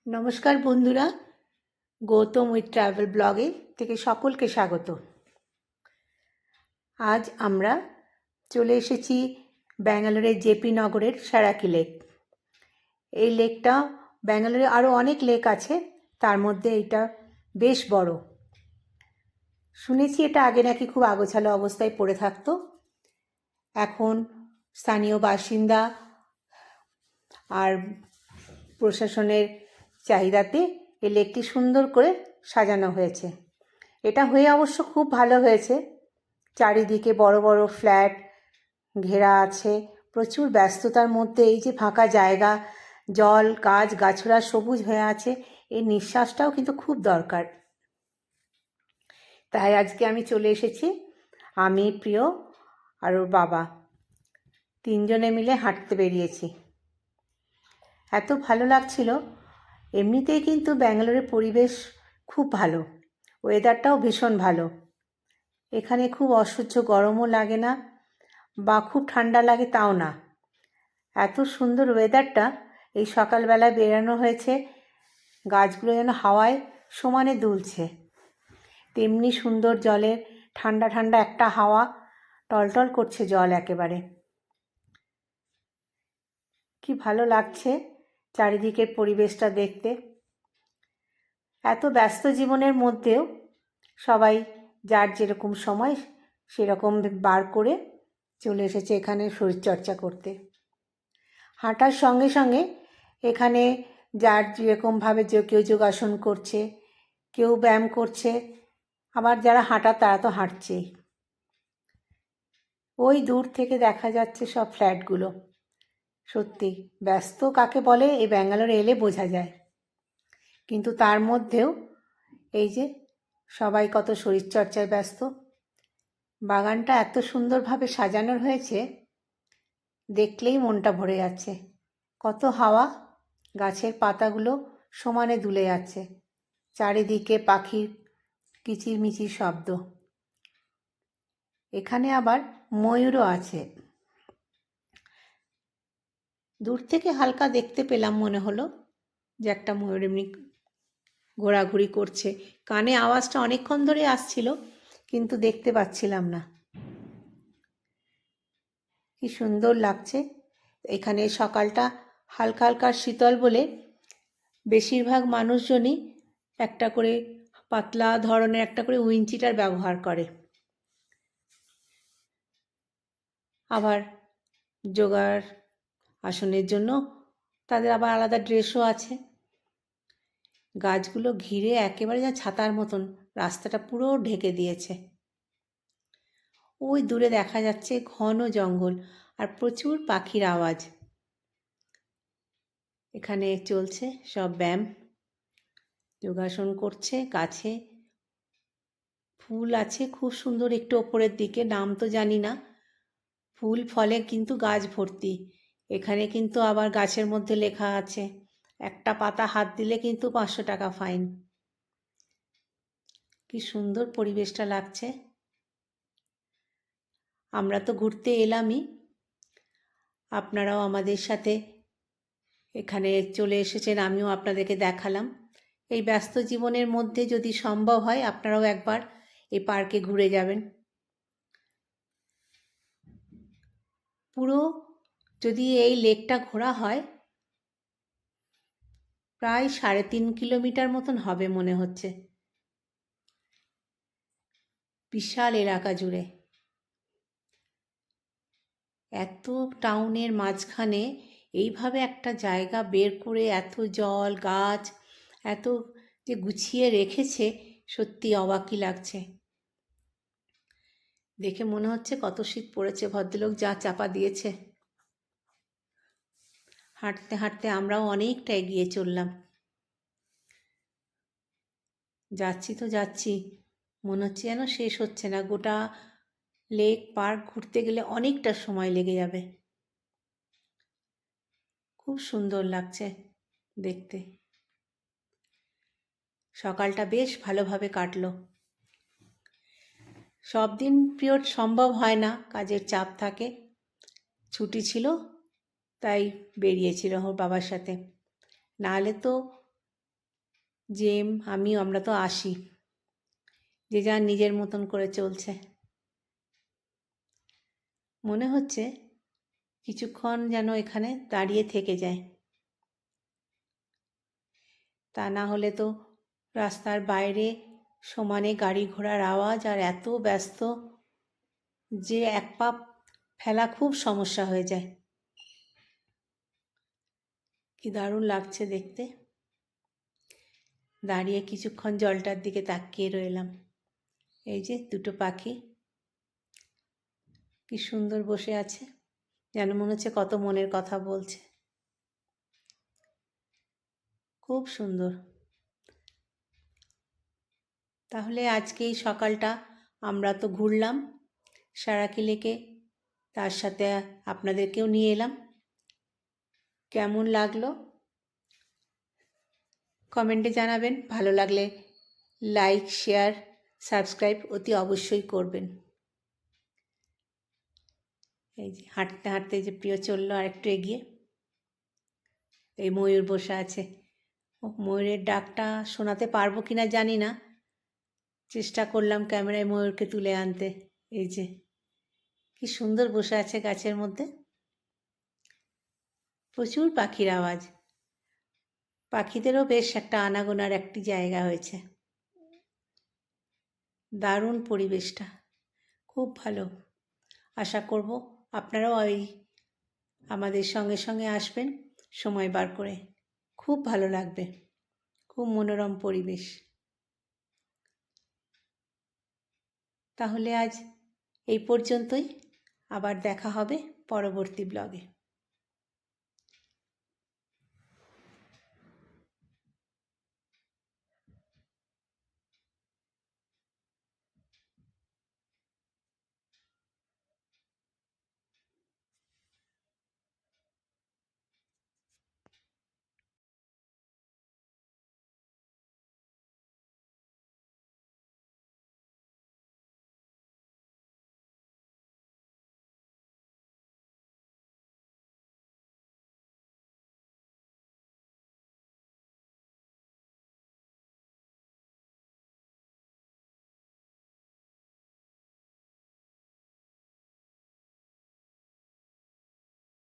নমস্কার বন্ধুরা, Gautam with travel ব্লগে থেকে সকলকে স্বাগত। আজ আমরা চলে এসেছি ব্যাঙ্গালোরের জেপি নগরের সারাকি লেক। এই লেকটা ব্যাঙ্গালোরে আরও অনেক লেক আছে, তার মধ্যে এটা বেশ বড়। শুনেছি এটা আগে নাকি খুব আগোছালো অবস্থায় পড়ে থাকতো। এখন স্থানীয় বাসিন্দা আর প্রশাসনের চাহিদাতে এই লেকটি সুন্দর করে সাজানো হয়েছে। এটা হয়ে অবশ্য খুব ভালো হয়েছে। চারিদিকে বড় বড় ফ্ল্যাট ঘেরা আছে। প্রচুর ব্যস্ততার মধ্যে এই যে ফাঁকা জায়গা, জল, গাছ গাছড়া সবুজ হয়ে আছে, এই নিঃশ্বাসটাও কিন্তু খুব দরকার। তাই আজকে আমি চলে এসেছি, আমি, প্রিয় আর ওর বাবা, তিনজনে মিলে হাঁটতে বেরিয়েছি। এত ভালো লাগছিল। এমনিতেই কিন্তু ব্যাঙ্গালোরের পরিবেশ খুব ভালো, ওয়েদারটাও ভীষণ ভালো। এখানে খুব অসহ্য গরমও লাগে না বা খুব ঠান্ডা লাগে তাও না। এত সুন্দর ওয়েদারটা। এই সকালবেলায় বেরানো হয়েছে, গাছগুলো যেন হাওয়ায় সমানে দুলছে। তেমনি সুন্দর জলের ঠান্ডা ঠান্ডা একটা হাওয়া, টলটল করছে জল একেবারে। কি ভালো লাগছে চারিদিকের পরিবেশটা দেখতে। এত ব্যস্ত জীবনের মধ্যেও সবাই যার যেরকম সময় সেরকম বার করে চলে এসেছে এখানে শরীরচর্চা করতে। হাঁটার সঙ্গে সঙ্গে এখানে যার যেরকমভাবে যে কেউ যোগাসন করছে, কেউ ব্যায়াম করছে, আবার যারা হাঁটার তারা তো হাঁটছেই। ওই দূর থেকে দেখা যাচ্ছে সব ফ্ল্যাটগুলো। সত্যি ব্যস্ত কাকে বলে এই ব্যাঙ্গালোরে এলে বোঝা যায়। কিন্তু তার মধ্যেও এই যে সবাই কত শরীরচর্চায় ব্যস্ত। বাগানটা এত সুন্দরভাবে সাজানো হয়েছে, দেখলেই মনটা ভরে যাচ্ছে। কত হাওয়া, গাছের পাতাগুলো সমানে দুলে যাচ্ছে, চারিদিকে পাখির কিচিরমিচির শব্দ। এখানে আবার ময়ূরও আছে। দূর থেকে হালকা দেখতে পেলাম, মনে হলো যে একটা ময়ূর এমনি ঘোরাঘুরি করছে। কানে আওয়াজটা অনেকক্ষণ ধরে আসছিল, কিন্তু দেখতে পাচ্ছিলাম না। কি সুন্দর লাগছে। এখানে সকালটা হালকা হালকা শীতল বলে বেশিরভাগ মানুষজনই একটা করে পাতলা ধরনের একটা করে উইন্ড-চিটার ব্যবহার করে। আবার যোগার আসনের জন্য তাদের আবার আলাদা ড্রেসও আছে। গাছগুলো ঘিরে একেবারে যা ছাতার মতন রাস্তাটা পুরো ঢেকে দিয়েছে। ওই দূরে দেখা যাচ্ছে ঘন জঙ্গল আর প্রচুর পাখির আওয়াজ। এখানে চলছে সব ব্যায়াম, যোগাসন করছে। গাছে ফুল আছে খুব সুন্দর, একটু ওপরের দিকে, নাম তো জানি না। ফুল ফলে কিন্তু গাছ ভর্তি। এখানে কিন্তু আবার গাছের মধ্যে লেখা আছে, একটা পাতা হাত দিলে কিন্তু 500 টাকা ফাইন। কি সুন্দর পরিবেশটা লাগছে। আমরা তো ঘুরতে এলামই, আপনারাও আমাদের সাথে এখানে চলে এসেছেন, আমিও আপনাদেরকে দেখালাম। এই ব্যস্ত জীবনের মধ্যে যদি সম্ভব হয় আপনারাও একবার এই পার্কে ঘুরে যাবেন। পুরো যদি এই লেকটা ঘোরা হয় প্রায় 3.5 কিলোমিটার মতন হবে মনে হচ্ছে, বিশাল এলাকা জুড়ে। এত টাউনের মাঝখানে এইভাবে একটা জায়গা বের করে এত জল, গাছ, এত যে গুছিয়ে রেখেছে, সত্যি অবাকই লাগছে। দেখে মনে হচ্ছে কত শীত পড়েছে, ভদ্রলোক যা চাপা দিয়েছে। হাঁটতে হাঁটতে আমরাও অনেকটা এগিয়ে চললাম। যাচ্ছি তো যাচ্ছি, মনে হচ্ছে যেন শেষ হচ্ছে না। গোটা লেক পার্ক ঘুরতে গেলে অনেকটা সময় লেগে যাবে। খুব সুন্দর লাগছে দেখতে। সকালটা বেশ ভালোভাবে কাটলো। সব দিন পিরিয়ড সম্ভব হয় না, কাজের চাপ থাকে। ছুটি ছিল তাই বেরিয়েছিল ওর বাবার সাথে, নাহলে তো জেম আমরা তো আসি, যে যার নিজের মতন করে চলছে। মনে হচ্ছে কিছুক্ষণ যেন এখানে দাঁড়িয়ে থেকে যায়, তা না হলে তো রাস্তার বাইরে সমানে গাড়ি ঘোড়ার আওয়াজ আর এত ব্যস্ত যে এক পা ফেলা খুব সমস্যা হয়ে যায়। কি দারুণ লাগছে দেখতে। দাঁড়িয়ে কিছুক্ষণ জলটার দিকে তাকিয়ে রইলাম। এই যে দুটো পাখি কি সুন্দর বসে আছে, যেন মনে হচ্ছে কত মনের কথা বলছে। খুব সুন্দর। তাহলে আজকে এই সকালটা আমরা তো ঘুরলাম সারাকি লেকে, তার সাথে আপনাদেরকেও নিয়ে এলাম। কেমন লাগলো কমেন্টে জানাবেন। ভালো লাগলে লাইক, শেয়ার, সাবস্ক্রাইব অতি অবশ্যই করবেন। এই যে হাঁটতে হাঁটতে যে প্রিয় চললো আর একটু এগিয়ে। এই ময়ূর বসে আছে। ময়ূরের ডাকটা শোনাতে পারবো কিনা জানি না, চেষ্টা করলাম ক্যামেরায় ময়ূরকে তুলে আনতে। এই যে কি সুন্দর বসে আছে গাছের মধ্যে। প্রচুর পাখির আওয়াজ, পাখিদেরও বেশ একটা আনাগোনার একটি জায়গা হয়েছে। দারুণ পরিবেশটা, খুব ভালো। আশা করব আপনারাও ওই আমাদের সঙ্গে সঙ্গে আসবেন সময় বার করে, খুব ভালো লাগবে। খুব মনোরম পরিবেশ। তাহলে আজ এই পর্যন্তই, আবার দেখা হবে পরবর্তী ব্লগে।